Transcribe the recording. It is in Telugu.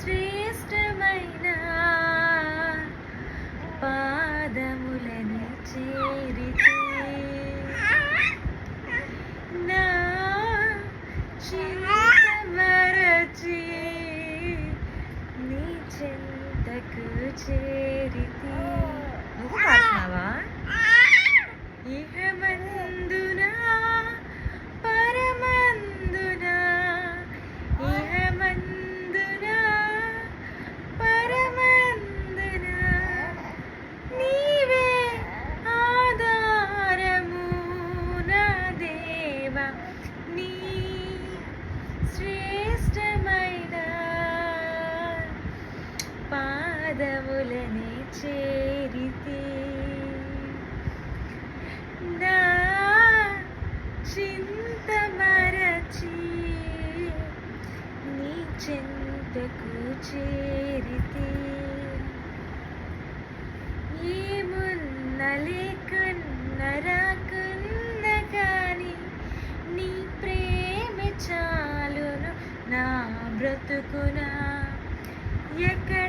శ్రేష్టమైన పాదములను చేరితే నా చింత మరచి నీ చింతకు చేరితే. నువ్వు పాడుతున్నావా? ఇహమందునా పరమందునా, ఇహమందునా పరమందునా నీవే ఆధారము నా దేవా. నీ శ్రేష్టమైన పాదములనే చేరితే నా చింత మరచి నీ చింతకు చేరితే ఏమున్న లేకున్న రాకున్న కానీ నీ ప్రేమ చాలును నా బ్రతుకునా. ఎక్కడ